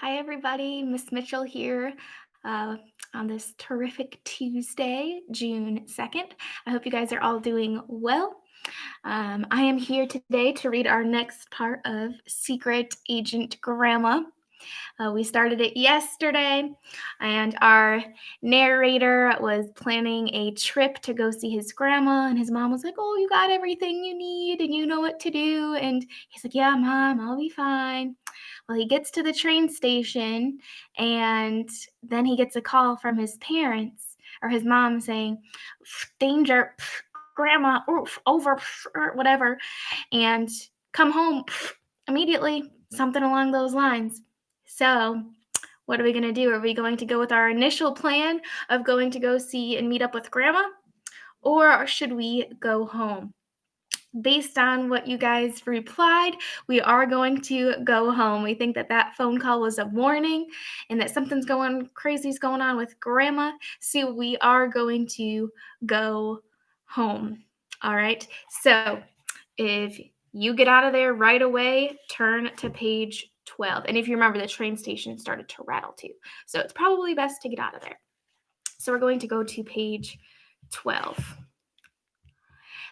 Hi, everybody. Miss Mitchell here uh, on this terrific Tuesday, June 2nd. I hope you guys are all doing well. I am here today to read our next part of Secret Agent Grandma. We started it yesterday, and our narrator was planning a trip to go see his grandma. And his mom was like, "Oh, you got everything you need, and you know what to do." And he's like, "Yeah, mom, I'll be fine." Well, he gets to the train station, and then he gets a call from his parents or his mom saying, "Danger, grandma, oof, over, or whatever, and come home immediately," something along those lines. So, what are we going to do? Are we going to go with our initial plan of going to go see and meet up with grandma? Or should we go home? Based on what you guys replied, we are going to go home. We think that that phone call was a warning and that something's going crazy's going on with grandma. So we are going to go home. All right. So if you get out of there right away, turn to page 12. And if you remember, the train station started to rattle too. So it's probably best to get out of there. So we're going to go to page 12.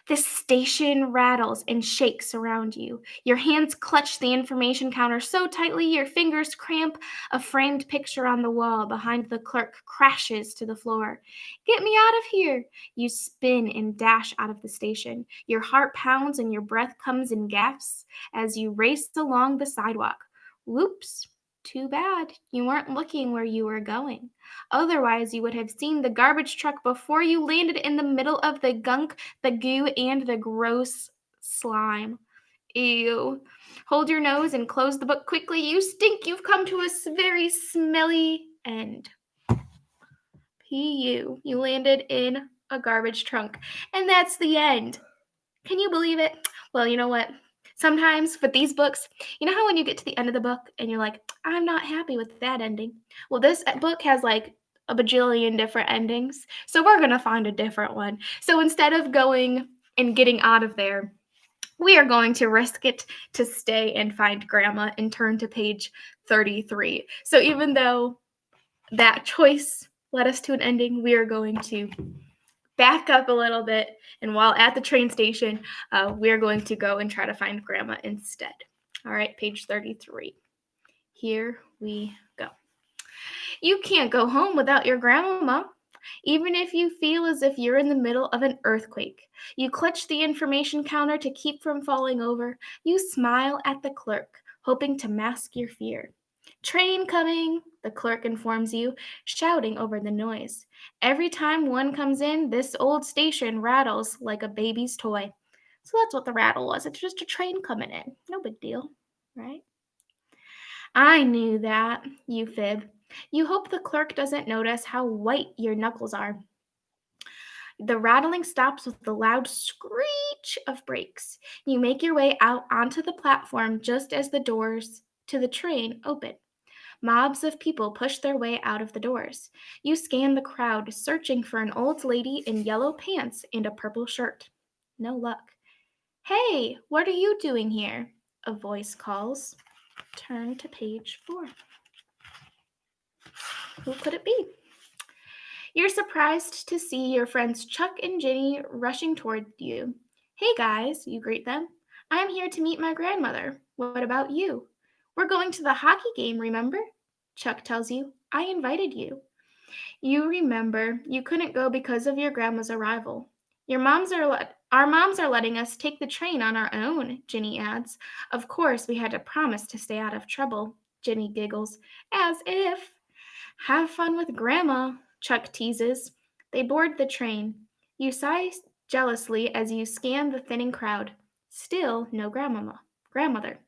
The station rattles and shakes around you. Your hands clutch the information counter so tightly your fingers cramp. A framed picture on the wall behind the clerk crashes to the floor. "Get me out of here!" You spin and dash out of the station. Your heart pounds and your breath comes in gasps as you race along the sidewalk. Whoops. Too bad. You weren't looking where you were going. Otherwise, you would have seen the garbage truck before you landed in the middle of the gunk, the goo, and the gross slime. Ew. Hold your nose and close the book quickly. You stink. You've come to a very smelly end. P.U. You landed in a garbage trunk. And that's the end. Can you believe it? Well, you know what? Sometimes with these books, you know how when you get to the end of the book and you're like, "I'm not happy with that ending." Well, this book has like a bajillion different endings. So we're going to find a different one. So instead of going and getting out of there, we are going to risk it to stay and find grandma and turn to page 33. So even though that choice led us to an ending, we are going to back up a little bit. And while at the train station, we're going to go and try to find grandma instead. All right, page 33. Here we go. You can't go home without your grandma, even if you feel as if you're in the middle of an earthquake. You clutch the information counter to keep from falling over. You smile at the clerk, hoping to mask your fear. "Train coming," the clerk informs you, shouting over the noise. "Every time one comes in, this old station rattles like a baby's toy." So that's what the rattle was. It's just a train coming in. No big deal, right? "I knew that," you fib. You hope the clerk doesn't notice how white your knuckles are. The rattling stops with the loud screech of brakes. You make your way out onto the platform just as the doors to the train open. Mobs of people push their way out of the doors. You scan the crowd, searching for an old lady in yellow pants and a purple shirt. No luck. "Hey, what are you doing here?" a voice calls. Turn to page 4. Who could it be? You're surprised to see your friends Chuck and Ginny rushing toward you. "Hey guys," you greet them. "I'm here to meet my grandmother. What about you?" "We're going to the hockey game, remember?" Chuck tells you. "I invited you." You remember you couldn't go because of your grandma's arrival. Our moms are letting us take the train on our own," Ginny adds. "Of course, we had to promise to stay out of trouble." Ginny giggles. "As if." "Have fun with grandma," Chuck teases. They board the train. You sigh jealously as you scan the thinning crowd. Still no grandmother.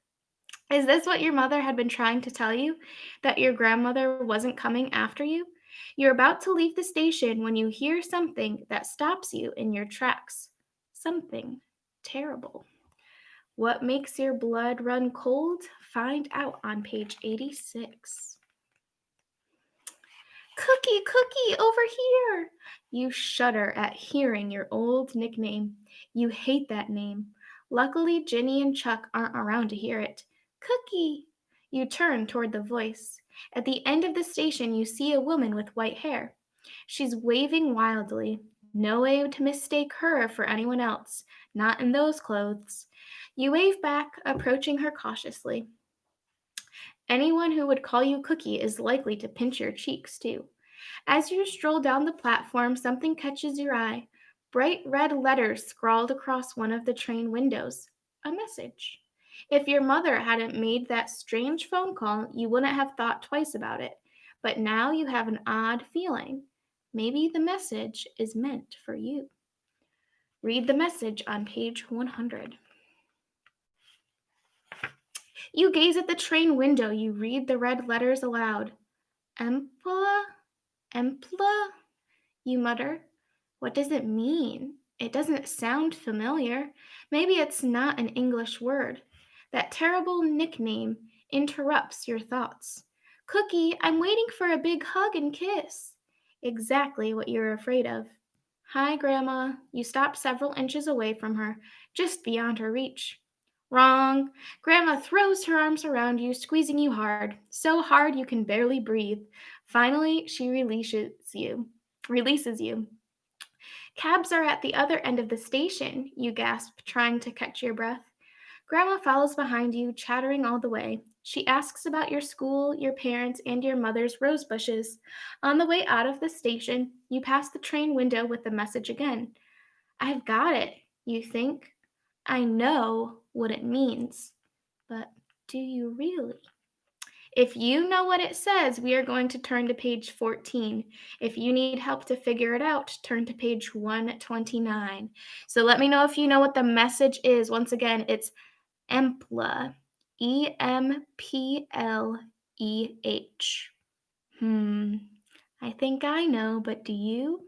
Is this what your mother had been trying to tell you? That your grandmother wasn't coming after you? You're about to leave the station when you hear something that stops you in your tracks. Something terrible. What makes your blood run cold? Find out on page 86. "Cookie, Cookie, over here!" You shudder at hearing your old nickname. You hate that name. Luckily, Ginny and Chuck aren't around to hear it. "Cookie!" You turn toward the voice. At the end of the station, you see a woman with white hair. She's waving wildly. No way to mistake her for anyone else, not in those clothes. You wave back, approaching her cautiously. Anyone who would call you Cookie is likely to pinch your cheeks, too. As you stroll down the platform, something catches your eye. Bright red letters scrawled across one of the train windows. A message. If your mother hadn't made that strange phone call, you wouldn't have thought twice about it. But now you have an odd feeling. Maybe the message is meant for you. Read the message on page 100. You gaze at the train window. You read the red letters aloud. Empla? Empla? You mutter. What does it mean? It doesn't sound familiar. Maybe it's not an English word. That terrible nickname interrupts your thoughts. Cookie, I'm waiting for a big hug and kiss. Exactly what you're afraid of. Hi, Grandma. You stop several inches away from her, just beyond her reach. Wrong. Grandma throws her arms around you, squeezing you hard, so hard you can barely breathe. Finally, she releases you. Cabs are at the other end of the station, you gasp, trying to catch your breath. Grandma follows behind you, chattering all the way. She asks about your school, your parents, and your mother's rose bushes. On the way out of the station, you pass the train window with the message again. I've got it, you think. I know what it means. But do you really? If you know what it says, we are going to turn to page 14. If you need help to figure it out, turn to page 129. So let me know if you know what the message is. Once again, it's EMPLEH. EMPLEH. I think I know, but do you?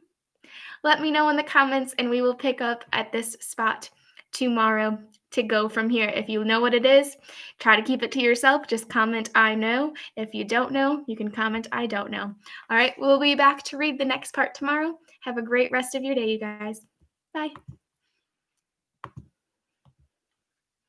Let me know in the comments and we will pick up at this spot tomorrow to go from here. If you know what it is, try to keep it to yourself. Just comment I know. If you don't know, you can comment I don't know. All right, we'll be back to read the next part tomorrow. Have a great rest of your day, you guys. Bye.